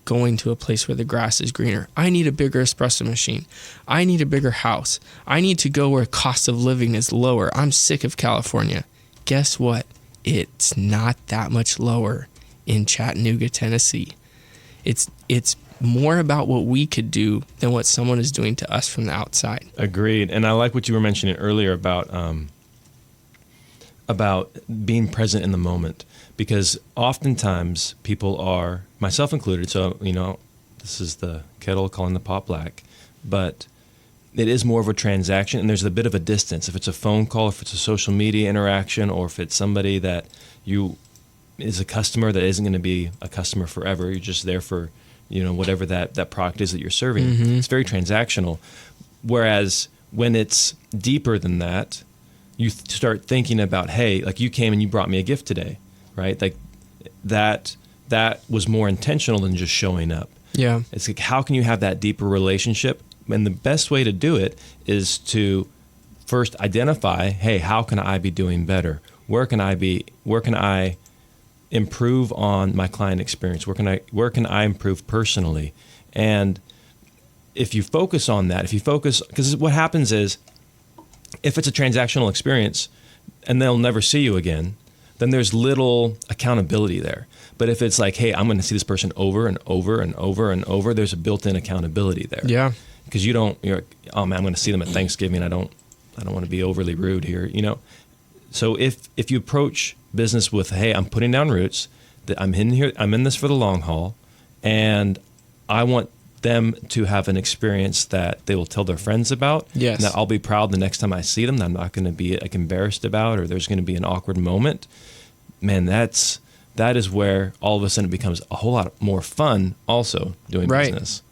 going to a place where the grass is greener. I need a bigger espresso machine. I need a bigger house. I need to go where cost of living is lower. I'm sick of California. Guess what? It's not that much lower in Chattanooga, Tennessee. It's more about what we could do than what someone is doing to us from the outside. Agreed. And I like what you were mentioning earlier about being present in the moment, because oftentimes people are, myself included, so, this is the kettle calling the pot black, but it is more of a transaction and there's a bit of a distance. If it's a phone call, if it's a social media interaction, or if it's somebody that is a customer that isn't going to be a customer forever, you're just there for, whatever that product is that you're serving. It's very transactional. Whereas when it's deeper than that, you start thinking about, hey, like you came and you brought me a gift today, right? Like that was more intentional than just showing up. Yeah. It's like, how can you have that deeper relationship? And the best way to do it is to first identify, hey, how can I be doing better? Where can I improve on my client experience? Where can I improve personally? And if you focus on that, because what happens is, if it's a transactional experience and they'll never see you again, then there's little accountability there. But if it's like, hey, I'm going to see this person over and over and over and over, there's a built-in accountability there. Yeah. Because you're like, oh man, I'm going to see them at Thanksgiving. I don't want to be overly rude here, So if you approach business with, hey, I'm putting down roots, that I'm in here, I'm in this for the long haul, and I want them to have an experience that they will tell their friends about. Yes. And that I'll be proud the next time I see them, that I'm not going to be like embarrassed about, or there's going to be an awkward moment. Man, that is where all of a sudden it becomes a whole lot more fun also doing business.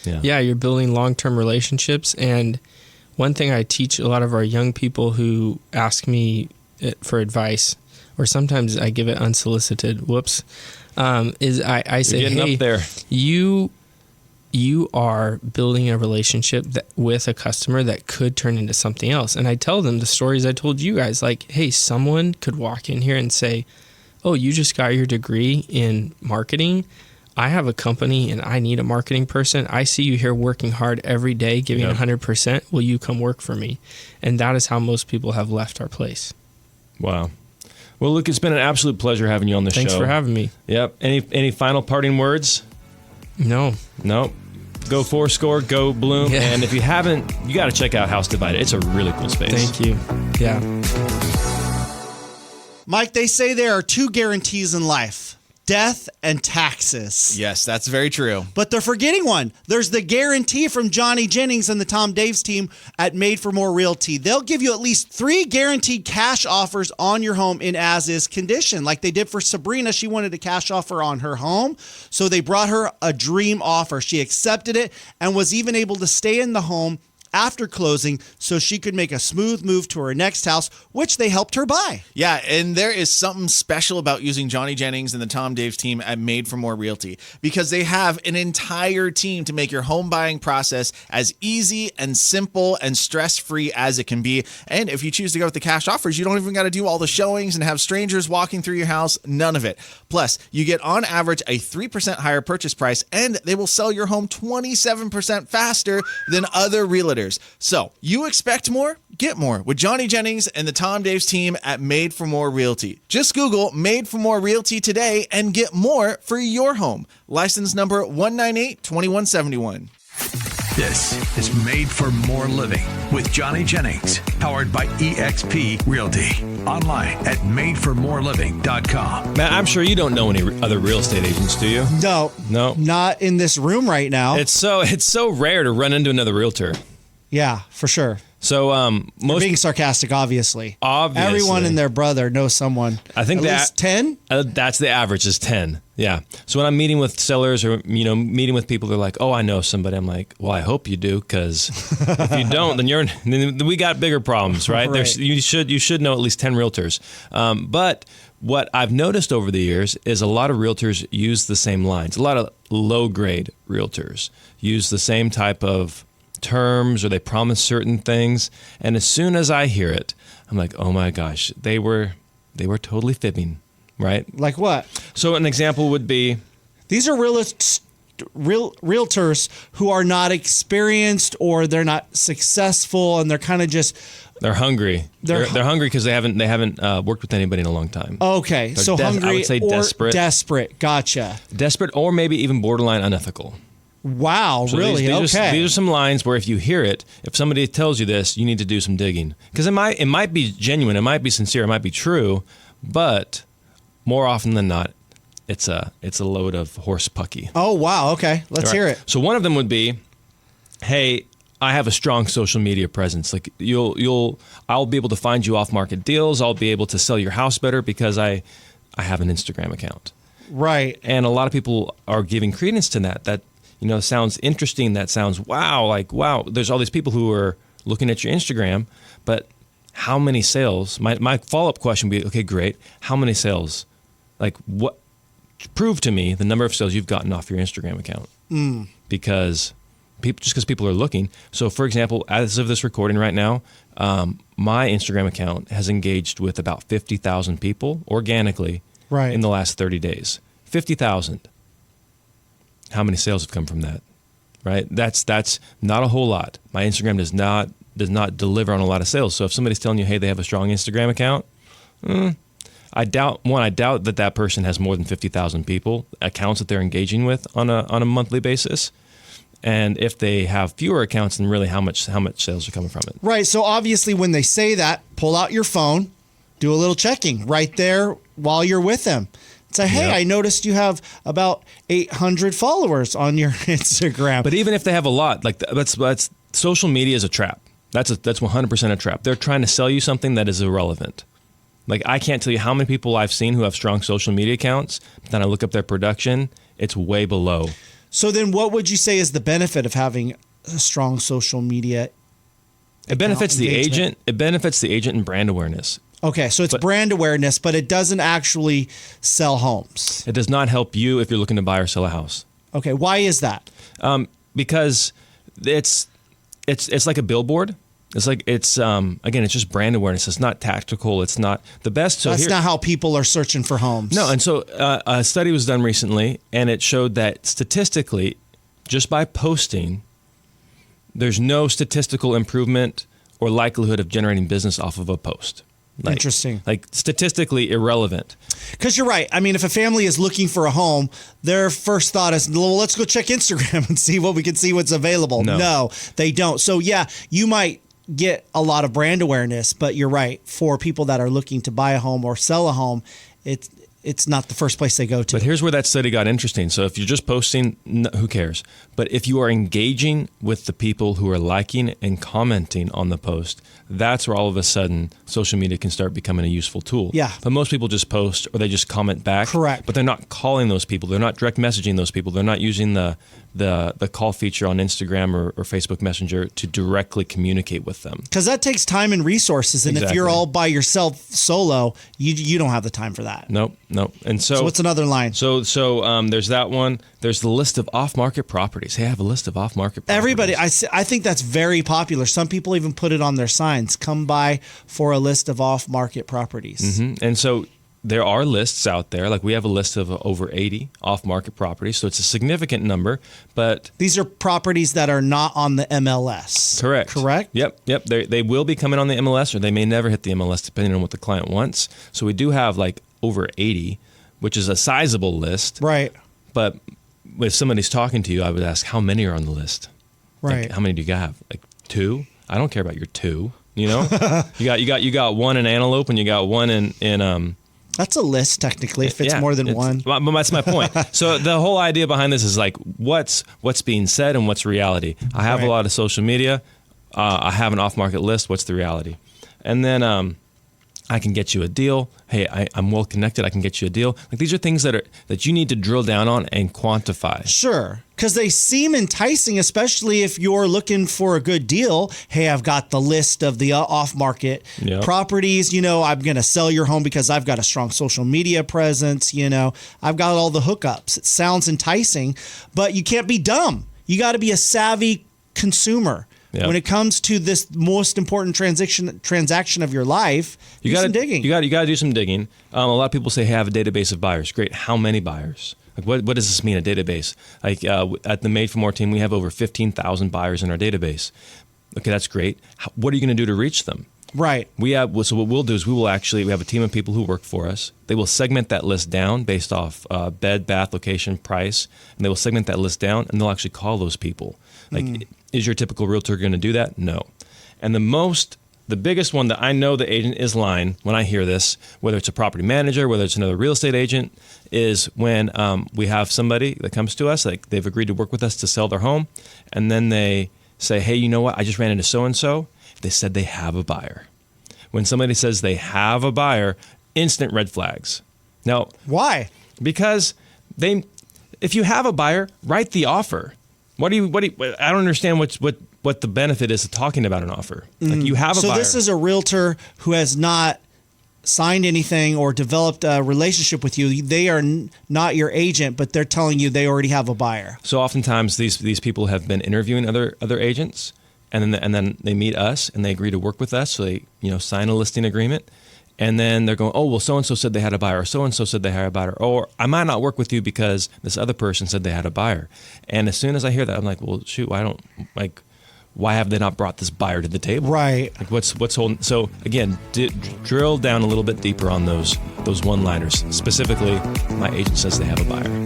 Yeah, you're building long-term relationships. And one thing I teach a lot of our young people who ask me for advice, or sometimes I give it unsolicited, is I say, hey, up there. You are building a relationship with a customer that could turn into something else. And I tell them the stories I told you guys, like, hey, someone could walk in here and say, oh, you just got your degree in marketing. I have a company and I need a marketing person. I see you here working hard every day, giving 100%. Will you come work for me? And that is how most people have left our place. Wow. Well, Luke, it's been an absolute pleasure having you on the show. Thanks for having me. Yep. Any final parting words? No. Go Fourscore, go Bloom. Yeah. And if you haven't, you got to check out House Divided. It's a really cool space. Thank you. Yeah. Mike, they say there are two guarantees in life: death and taxes. Yes, that's very true. But they're forgetting one. There's the guarantee from Johnny Jennings and the Tom Daves team at Made for More Realty. They'll give you at least 3 guaranteed cash offers on your home in as-is condition, like they did for Sabrina. She wanted a cash offer on her home, so they brought her a dream offer. She accepted it and was even able to stay in the home after closing so she could make a smooth move to her next house, which they helped her buy. Yeah, and there is something special about using Johnny Jennings and the Tom Daves team at Made for More Realty, because they have an entire team to make your home buying process as easy and simple and stress-free as it can be. And if you choose to go with the cash offers, you don't even got to do all the showings and have strangers walking through your house, none of it. Plus, you get on average a 3% higher purchase price, and they will sell your home 27% faster than other realtors. So, you expect more? Get more with Johnny Jennings and the Tom Daves team at Made for More Realty. Just Google Made for More Realty today and get more for your home. License number 198-2171. This is Made for More Living with Johnny Jennings, powered by eXp Realty. Online at madeformoreliving.com. Matt, I'm sure you don't know any other real estate agents, do you? No, not in this room right now. It's so rare to run into another realtor. Yeah, for sure. So You're being sarcastic, obviously. Obviously. Everyone and their brother knows someone. I think at least 10? That's the average is 10. Yeah. So when I'm meeting with sellers or meeting with people, they're like, "Oh, I know somebody." I'm like, "Well, I hope you do, because if you don't, then we got bigger problems, right?" Right. You should know at least 10 realtors. But what I've noticed over the years is a lot of realtors use the same lines. A lot of low grade realtors use the same type of terms, or they promise certain things, and as soon as I hear it, I'm like, oh my gosh, they were totally fibbing, right? Like what? So an example would be, These are realtors who are not experienced, or they're not successful, and they're kind of just they're hungry. They're hungry because they haven't worked with anybody in a long time. okay. They're So hungry, I would say or desperate. desperate. Gotcha. Desperate, or maybe even borderline unethical. Wow, So really? these Okay. are some lines where if you hear it, if somebody tells you this, you need to do some digging, because it might be genuine, it might be sincere, it might be true, but more often than not, it's a load of horse pucky. Oh wow. Okay, let's Right. hear it. So one of them would be, "Hey, I have a strong social media presence. Like I'll be able to find you off market deals. I'll be able to sell your house better because I have an Instagram account." Right. And a lot of people are giving credence to that. That sounds interesting. That sounds wow. Like wow. There's all these people who are looking at your Instagram, but how many sales? My follow-up question would be, okay, great. How many sales? Like what? Prove to me the number of sales you've gotten off your Instagram account. Because people are looking. So, for example, as of this recording right now, my Instagram account has engaged with about 50,000 people organically in the last 30 days. 50,000. How many sales have come from that? Right? That's not a whole lot. My Instagram does not deliver on a lot of sales. So if somebody's telling you, hey, they have a strong Instagram account, I doubt that person has more than 50,000 people, accounts that they're engaging with on a monthly basis. And if they have fewer accounts, then really how much sales are coming from it. Right. So obviously when they say that, pull out your phone, do a little checking right there while you're with them. Say, hey, Yep. I noticed you have about 800 followers on your Instagram. But even if they have a lot, like that's social media is a trap. That's 100% a trap. They're trying to sell you something that is irrelevant. Like I can't tell you how many people I've seen who have strong social media accounts. But then I look up their production, it's way below. So then what would you say is the benefit of having a strong social media? It benefits the engagement? agent. It benefits the agent and brand awareness. Okay, so it's brand awareness, but it doesn't actually sell homes. It does not help you if you're looking to buy or sell a house. Okay, why is that? Because it's like a billboard. It's like again, it's just brand awareness. It's not tactical. It's not the best. So That's not how people are searching for homes. No, and so a study was done recently, and it showed that statistically, just by posting, there's no statistical improvement or likelihood of generating business off of a post. Interesting. Like statistically irrelevant. Because you're right. I mean, if a family is looking for a home, their first thought is, well, let's go check Instagram and see what we can see what's available. No, they don't. So yeah, you might get a lot of brand awareness, but you're right. For people that are looking to buy a home or sell a home, it's not the first place they go to. But here's where that study got interesting. So if you're just posting, who cares? But if you are engaging with the people who are liking and commenting on the post, that's where all of a sudden social media can start becoming a useful tool. Yeah. But most people just post or they just comment back. Correct. But they're not calling those people. They're not direct messaging those people. They're not using the call feature on Instagram or Facebook Messenger to directly communicate with them. Because that takes time and resources. And if you're Exactly. all by yourself solo, you don't have the time for that. Nope. And so what's another line? So there's that one. There's the list of off-market properties. Hey, I have a list of off-market properties. Everybody, I think that's very popular. Some people even put it on their signs. Come by for a list of off-market properties. Mm-hmm. And so there are lists out there. Like we have a list of over 80 off-market properties. So it's a significant number. But these are properties that are not on the MLS. Correct? Yep. They will be coming on the MLS, or they may never hit the MLS depending on what the client wants. So we do have like over 80, which is a sizable list. Right. But if somebody's talking to you, I would ask, how many are on the list? Right. Like, how many do you have? Like 2? I don't care about your 2. You know, you got one in Antelope and you got one in That's a list technically if it's more than one. But that's my point. So the whole idea behind this is like what's being said and what's reality. I have a lot of social media. I have an off-market list. What's the reality? And then I can get you a deal. Hey, I'm well connected. I can get you a deal. Like, these are things that you need to drill down on and quantify. Sure, because they seem enticing, especially if you're looking for a good deal. Hey, I've got the list of the off-market properties. I'm going to sell your home because I've got a strong social media presence. I've got all the hookups. It sounds enticing, but you can't be dumb. You got to be a savvy consumer. Yep. When it comes to this most important transaction of your life, do some digging. You got to do some digging. A lot of people say, hey, I have a database of buyers. Great. How many buyers? Like, what does this mean, a database? Like, at the Made for More team, we have over 15,000 buyers in our database. Okay, that's great. What are you going to do to reach them? Right. So what we'll do is we have a team of people who work for us. They will segment that list down based off bed, bath, location, price, and they will segment that list down, and they'll actually call those people. Like, is your typical realtor going to do that? No. And the biggest one that I know the agent is lying when I hear this, whether it's a property manager, whether it's another real estate agent, is when we have somebody that comes to us, like they've agreed to work with us to sell their home, and then they say, hey, you know what? I just ran into so-and-so. They said they have a buyer. When somebody says they have a buyer, instant red flags. Now, why? Because if you have a buyer, write the offer. I don't understand what the benefit is of talking about an offer. Like, you have a buyer. So this is a realtor who has not signed anything or developed a relationship with you. They are not your agent, but they're telling you they already have a buyer. So oftentimes these people have been interviewing other agents, and then they meet us and they agree to work with us. So they sign a listing agreement. And then they're going, oh, well, so-and-so said they had a buyer, or so-and-so said they had a buyer, or I might not work with you because this other person said they had a buyer. And as soon as I hear that, I'm like, well, shoot, why have they not brought this buyer to the table? Right. Like, what's holding? So again, drill down a little bit deeper on those one-liners. Specifically, my agent says they have a buyer.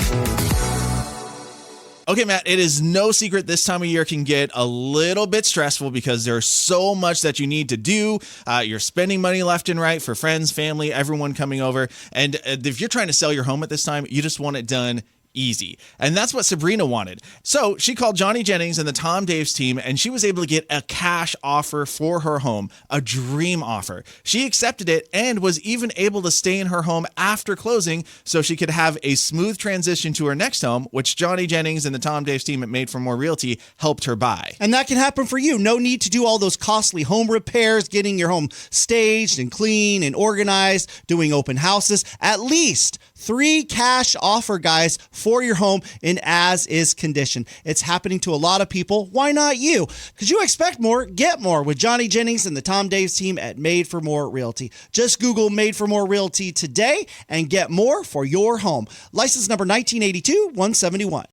Okay, Matt, it is no secret this time of year can get a little bit stressful because there's so much that you need to do. You're spending money left and right for friends, family, everyone coming over. And if you're trying to sell your home at this time, you just want it done easy. And that's what Sabrina wanted. So she called Johnny Jennings and the Tom Daves team, and she was able to get a cash offer for her home, a dream offer. She accepted it and was even able to stay in her home after closing so she could have a smooth transition to her next home, which Johnny Jennings and the Tom Daves team at Made for More Realty helped her buy. And that can happen for you. No need to do all those costly home repairs, getting your home staged and clean and organized, doing open houses. At least 3 cash offer guys for your home in as-is condition. It's happening to a lot of people. Why not you? Because you expect more, get more with Johnny Jennings and the Tom Daves team at Made for More Realty. Just Google Made for More Realty today and get more for your home. License number 1982-171.